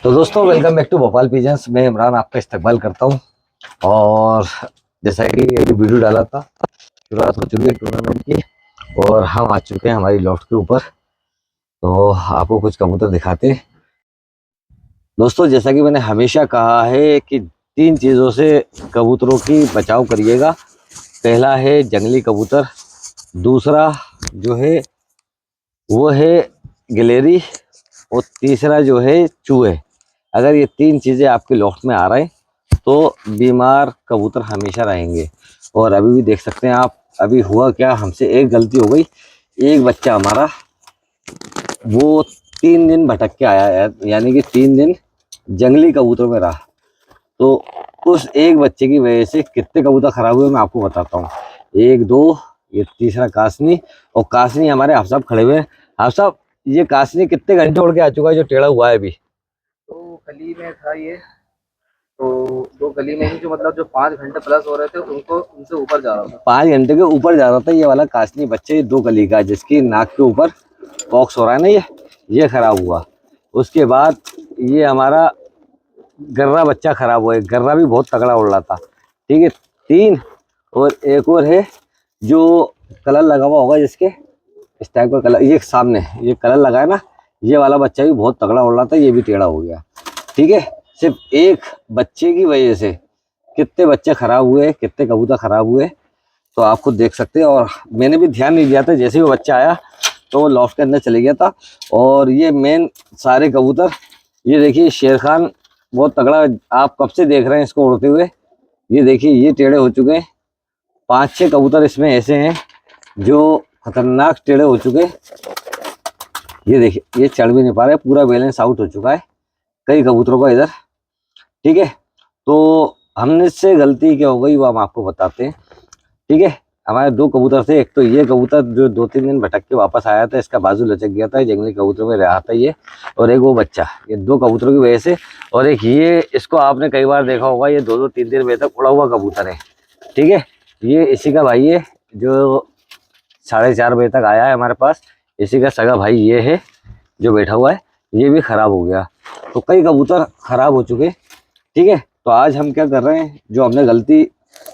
तो दोस्तों welcome back to Bhopal pigeons. मैं इमरान आपका इस्तकबाल करता हूं। और जैसा कि एक वीडियो डाला था, शुरुआत हो चुकी है टूर्नामेंट की और हम आ चुके हैं हमारी लॉफ्ट के ऊपर। तो आपको कुछ कबूतर दिखाते हैं। दोस्तों जैसा कि मैंने हमेशा कहा है कि तीन चीज़ों से कबूतरों की बचाव करिएगा। पहला है जंगली कबूतर, दूसरा जो है वो है गिलेरी, और तीसरा जो है चूहे। अगर ये तीन चीज़ें आपके लॉफ्ट में आ रहे हैं तो बीमार कबूतर हमेशा रहेंगे। और अभी भी देख सकते हैं आप, अभी हुआ क्या, हमसे एक गलती हो गई। एक बच्चा हमारा वो 3 दिन भटक के आया है, यानी कि 3 दिन जंगली कबूतरों में रहा। तो उस एक बच्चे की वजह से कितने कबूतर खराब हुए मैं आपको बताता हूँ। एक, दो, ये तीसरा कासनी। और कासनी हमारे हाफ साहब खड़े हुए हैं। हाफ साहब, ये कासनी कितने घंटे उड़ के आ चुका है जो टेढ़ा हुआ है अभी? तो गली में था ये। तो दो गली में ही जो मतलब जो 5 घंटे प्लस हो रहे थे उनको उनसे ऊपर जा रहा था। 5 घंटे के ऊपर जा रहा था ये वाला कासनी बच्चे, 2 कली का, जिसकी नाक के ऊपर पॉक्स हो रहा है ना, ये खराब हुआ। उसके बाद ये हमारा गर्रा बच्चा खराब हुआ है। गर्रा भी बहुत तगड़ा उड़ रहा था। ठीक है, 3। और एक और है जो कलर लगा हुआ होगा, जिसके इस टाइप का कलर, ये सामने ये कलर लगा है ना, ये वाला बच्चा भी बहुत तगड़ा उड़ रहा था, ये भी टेढ़ा हो गया। ठीक है, सिर्फ एक बच्चे की वजह से कितने बच्चे खराब हुए, कितने कबूतर खराब हुए, तो आप खुद देख सकते हैं। और मैंने भी ध्यान नहीं दिया था, जैसे ही वो बच्चा आया तो वो लॉफ्ट के अंदर चले गया था। और ये मेन सारे कबूतर, ये देखिए शेर खान बहुत तगड़ा, आप कब से देख रहे हैं इसको उड़ते हुए। ये देखिए ये टेढ़े हो चुके हैं। 5-6 कबूतर इसमें ऐसे हैं जो खतरनाक टेढ़े हो चुके हैं। ये देखिए ये चढ़ भी नहीं पा रहे, पूरा बैलेंस आउट हो चुका है कई कबूतरों का इधर। ठीक है, तो हमने से गलती क्या हो गई वो हम आपको बताते हैं। ठीक है, हमारे 2 कबूतर थे। एक तो ये कबूतर जो 2-3 दिन भटक के वापस आया था, इसका बाजू लचक गया था, जंगली कबूतर में रहा था ये। और एक वो बच्चा, ये 2 कबूतरों की वजह से। और एक ये, इसको आपने कई बार देखा होगा, ये 2-2, 3-3 बजे तक उड़ा हुआ कबूतर है। ठीक है, ये इसी का भाई है जो 4:30 बजे तक आया है हमारे पास। इसी का सगा भाई ये है जो बैठा हुआ है, ये भी खराब हो गया। तो कई कबूतर खराब हो चुके। ठीक है, तो आज हम क्या कर रहे हैं, जो हमने गलती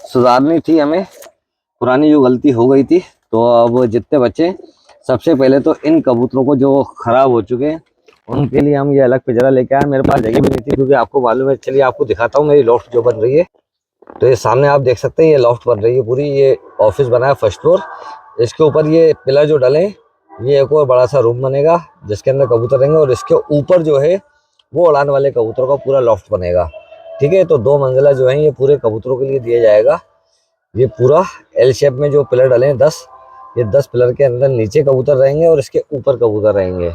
सुधारनी थी हमें, पुरानी जो गलती हो गई थी, तो अब जितने बच्चे, सबसे पहले तो इन कबूतरों को जो खराब हो चुके हैं उनके लिए हम ये अलग पिंजरा लेके आए। मेरे पास जगह भी नहीं थी, क्योंकि आपको मालूम है। चलिए आपको दिखाता हूँ मेरी लॉफ्ट जो बन रही है। तो ये सामने आप देख सकते हैं, ये लॉफ्ट बन रही है पूरी। ये ऑफिस बना है फर्स्ट फ्लोर। इसके ऊपर ये पिलर जो डले, ये एक और बड़ा सा रूम बनेगा जिसके अंदर कबूतर रहेंगे। और इसके ऊपर जो है वो उड़ाने वाले कबूतरों का पूरा लॉफ्ट बनेगा। ठीक है, तो 2 मंजिला जो है ये पूरे कबूतरों के लिए दिया जाएगा। ये पूरा एल शेप में जो पिलर डले हैं 10, ये 10 पिलर के अंदर नीचे कबूतर रहेंगे और इसके ऊपर कबूतर रहेंगे।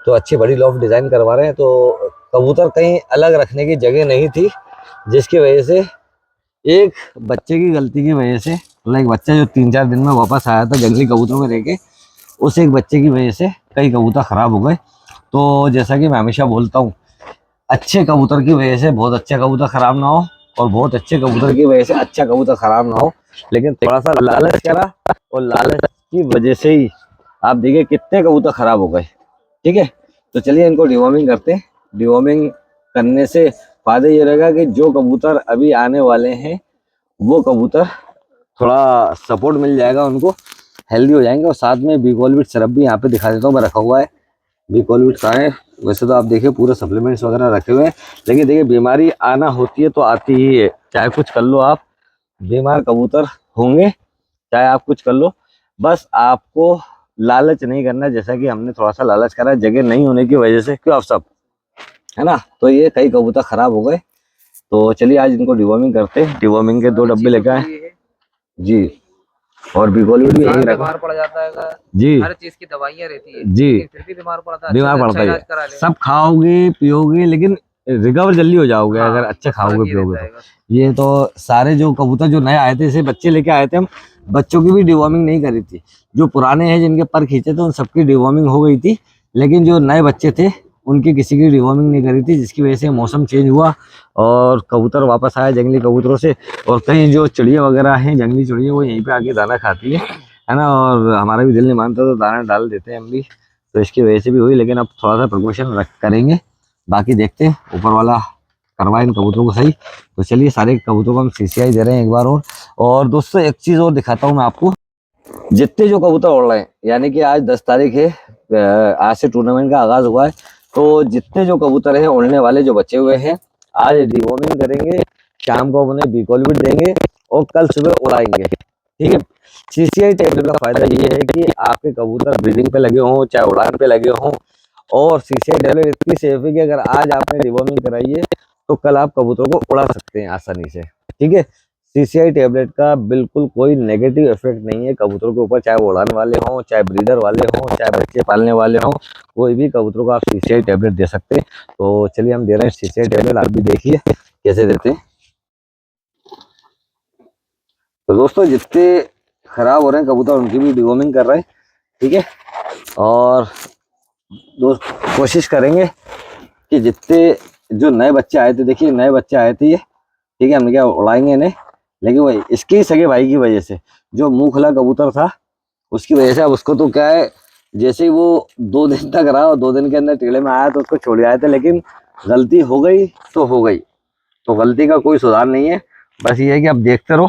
तो अच्छी बड़ी लॉफ्ट डिजाइन करवा रहे हैं। तो कबूतर कहीं अलग रखने की जगह नहीं थी, जिसकी वजह से एक बच्चे की गलती की वजह से, मतलब एक बच्चा जो 3-4 दिन में वापस आया था जंगली कबूतरों में रह के, उस एक बच्चे की वजह से कई कबूतर खराब हो गए। तो जैसा कि मैं हमेशा बोलता हूँ, अच्छे कबूतर की वजह से बहुत अच्छे कबूतर खराब ना हो, और बहुत अच्छे कबूतर की वजह से अच्छा कबूतर खराब ना हो। लेकिन थोड़ा सा लालच करा, और लालच की वजह से ही आप देखिए कितने कबूतर खराब हो गए। ठीक है, तो चलिए इनको डिवॉर्मिंग करते हैं। डिवॉर्मिंग करने से फायदा ये रहेगा कि जो कबूतर अभी आने वाले हैं वो कबूतर थोड़ा सपोर्ट मिल जाएगा उनको, हेल्दी हो जाएंगे। और साथ में बीकॉलविट सिरप भी यहाँ पे दिखा देता हूँ मैं, रखा हुआ है। बीकॉलविट कहाँ है? वैसे तो आप देखिए पूरे सप्लीमेंट्स वगैरह रखे हुए हैं, लेकिन देखिए बीमारी आना होती है तो आती ही है। चाहे कुछ कर लो आप, बीमार कबूतर होंगे, चाहे आप कुछ कर लो। बस आपको लालच नहीं करना, जैसा कि हमने थोड़ा सा लालच करा जगह नहीं होने की वजह से, क्यों आप सब, है ना। तो ये कई कबूतर खराब हो गए। तो चलिए आज इनको डिवॉर्मिंग करते हैं। डिवॉर्मिंग के 2 डब्बे लेके आए जी। और बीकॉलविट भी यही रखा। बीमार पड़ जाता है जी हर चीज की दवाइयाँ रहती है, जी, लेकिन फिर भी बीमार पड़ता है। बीमार अच्छा पड़ता इलाज है। करा ले। सब खाओगे पियोगे लेकिन रिकवर जल्दी हो जाओगे, हाँ, अगर अच्छे बस फर्क खाओगे ये पियोगे रहता तो। है बस। ये तो सारे जो कबूतर जो नए आए थे, इसे बच्चे लेके आए थे हम, बच्चों की भी डिवॉर्मिंग नहीं करी थी। जो पुराने हैं जिनके पर खींचे थे उन सबकी डिवॉर्मिंग हो गई थी, लेकिन जो नए बच्चे थे उनकी किसी की डिवॉर्मिंग नहीं करी थी, जिसकी वजह से मौसम चेंज हुआ और कबूतर वापस आया जंगली कबूतरों से। और कहीं जो चिड़िया वगैरह हैं, जंगली चिड़िया, वो यहीं पे आके दाना खाती है ना। और हमारा भी दिल नहीं मानता तो दाना डाल देते हैं हम भी। तो इसकी वजह से भी हुई, लेकिन अब थोड़ा सा प्रिकॉशन करेंगे बाकी देखते हैं ऊपर वाला करवाए इन कबूतरों को सही। तो चलिए सारे कबूतरों को हम CCI दे रहे हैं एक बार और दोस्तों एक चीज़ और दिखाता हूँ मैं आपको। जितने जो कबूतर उड़ रहे हैं, यानी कि आज 10 तारीख है, आज से टूर्नामेंट का आगाज हुआ है, तो जितने जो कबूतर हैं उड़ने वाले जो बचे हुए हैं, आज डिवॉर्मिंग करेंगे, शाम को उन्हें बीकॉल देंगे और कल सुबह उड़ाएंगे। ठीक है। CCI टैबलेट का फायदा ये है कि आपके कबूतर ब्रीडिंग पे लगे हों चाहे उड़ान पे लगे हों, और CCI टैबलेट इतनी सेफ है कि अगर आज आपने डिवॉर्मिंग कराई है तो कल आप कबूतरों को उड़ा सकते हैं आसानी से। ठीक है। CCI टैबलेट का बिल्कुल कोई नेगेटिव इफेक्ट नहीं है कबूतरों के ऊपर, चाहे वो उड़ाने वाले हों चाहे ब्रीडर वाले हों चाहे बच्चे पालने वाले हों, कोई भी कबूतरों को आप CCI टैबलेट दे सकते हैं। तो चलिए हम दे रहे हैं CCI टैबलेट, आप भी देखिए कैसे देते हैं। तो दोस्तों जितने खराब हो रहे हैं कबूतर उनकी भी डिवॉर्मिंग कर रहे हैं। ठीक है। और दोस्त कोशिश करेंगे कि जितने जो नए बच्चे आए थे, देखिए नए बच्चे आए थे ये, ठीक है, हमने क्या उड़ाएंगे इन्हें, लेकिन वही इसके ही सगे भाई की वजह से जो मुंह खुला कबूतर था उसकी वजह से अब उसको तो क्या है, जैसे ही वो 2 दिन तक रहा और 2 दिन के अंदर टेढ़े में आया तो उसको छोड़ आए थे, लेकिन गलती हो गई तो हो गई, तो गलती का कोई सुधार नहीं है। बस ये है कि अब देखते रहो,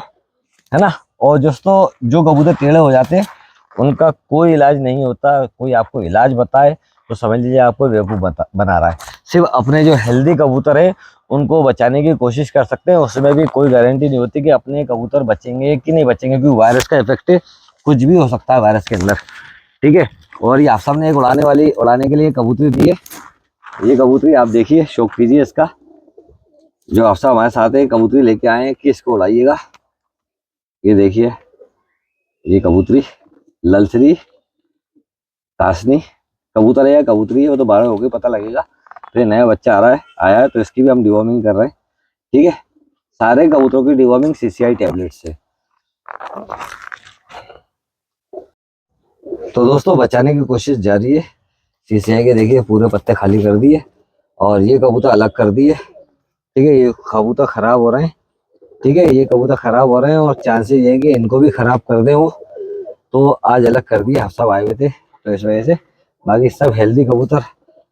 है ना। और दोस्तों जो कबूतर टेढ़े हो जाते हैं उनका कोई इलाज नहीं होता, कोई आपको इलाज बताए तो समझ लीजिए आपको बेवकूफ़ बना रहा है। सिर्फ अपने जो हेल्दी कबूतर है उनको बचाने की कोशिश कर सकते हैं, उसमें भी कोई गारंटी नहीं होती कि अपने कबूतर बचेंगे कि नहीं बचेंगे, क्योंकि वायरस का इफेक्ट है, कुछ भी हो सकता है वायरस के अंदर। ठीक है। और ये आप सामने एक उड़ाने के लिए कबूतरी दी है, ये कबूतरी आप देखिए, शौक कीजिए इसका। जो आप सब हमारे साथ है कबूतरी लेके आए हैं कि इसको उड़ाइएगा। ये देखिए ये कबूतरी ललसरी कासनी कबूतर है या कबूतरी है वो तो बारह होके पता लगेगा। तो ये नया बच्चा आया है तो इसकी भी हम डिवॉर्मिंग कर रहे हैं। ठीक है। सारे कबूतरों की डिवॉर्मिंग CCI टैबलेट से। तो दोस्तों बचाने की कोशिश जारी है। CCI के देखिए पूरे पत्ते खाली कर दिए और ये कबूतर अलग कर दिए। ठीक है। ये कबूतर खराब हो रहे हैं। ठीक है। ये कबूतर खराब हो रहे हैं और चांसेस ये है कि इनको भी खराब कर दे वो, तो आज अलग कर दिए। हम सब आए हुए थे तो इस वजह से, बाकी सब हेल्दी कबूतर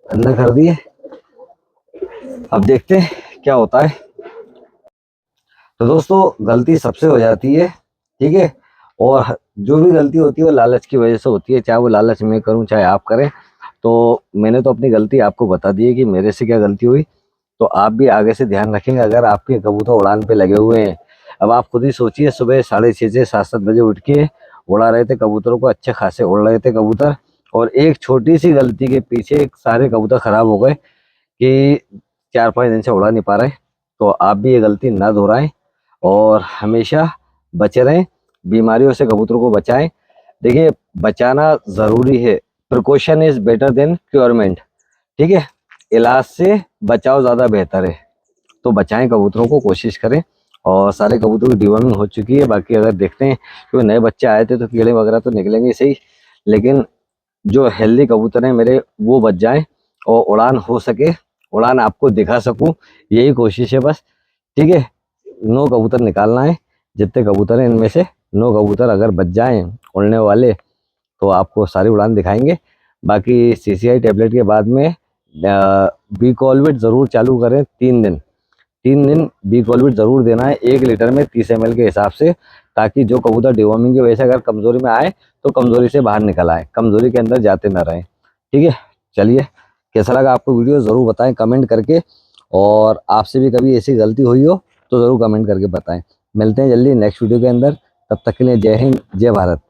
अंदर कर दिए। अब देखते हैं क्या होता है। तो दोस्तों गलती सबसे हो जाती है। ठीक है। और जो भी गलती होती है वो लालच की वजह से होती है, चाहे वो लालच मैं करूं चाहे आप करें। तो मैंने तो अपनी गलती आपको बता दी है कि मेरे से क्या गलती हुई, तो आप भी आगे से ध्यान रखेंगे। अगर आपके कबूतर उड़ान पे लगे हुए हैं, अब आप खुद ही सोचिए, सुबह 6:30 से 7-7 बजे उठ के उड़ा रहे थे कबूतरों को, अच्छे खासे उड़ रहे थे कबूतर, और एक छोटी सी गलती के पीछे सारे कबूतर खराब हो गए कि 4-5 दिन से उड़ा नहीं पा रहे। तो आप भी ये गलती ना दोहराएं और हमेशा बचे रहें, बीमारियों से कबूतरों को बचाएं। देखिए बचाना ज़रूरी है, प्रिकॉशन इज बेटर देन क्योरमेंट। ठीक है। इलाज से बचाव ज़्यादा बेहतर है, तो बचाएं कबूतरों को, कोशिश करें। और सारे कबूतरों की डिवॉर्मिंग हो चुकी है। बाकी अगर देखते हैं क्योंकि नए बच्चे आए थे तो कीड़े वगैरह तो निकलेंगे सही, लेकिन जो हेल्दी कबूतर हैं मेरे वो बच जाएं और उड़ान हो सके, उड़ान आपको दिखा सकूं, यही कोशिश है बस। ठीक है। 9 कबूतर निकालना है, जितने कबूतर हैं इनमें से 9 कबूतर अगर बच जाएं उड़ने वाले तो आपको सारी उड़ान दिखाएंगे। बाकी CCI टैबलेट के बाद में बीकॉलविट ज़रूर चालू करें। 3 दिन बीकॉलविट ज़रूर देना है, 1 लीटर में 30 ml के हिसाब से, ताकि जो कबूतर डिवॉर्मिंग की वजह से अगर कमज़ोरी में आए तो कमज़ोरी से बाहर निकल आए, कमज़ोरी के अंदर जाते ना रहें। ठीक है। चलिए कैसा लगा आपको वीडियो ज़रूर बताएं कमेंट करके, और आपसे भी कभी ऐसी गलती हुई हो तो ज़रूर कमेंट करके बताएं। मिलते हैं जल्दी नेक्स्ट वीडियो के अंदर, तब तक के लिए जय हिंद जय भारत।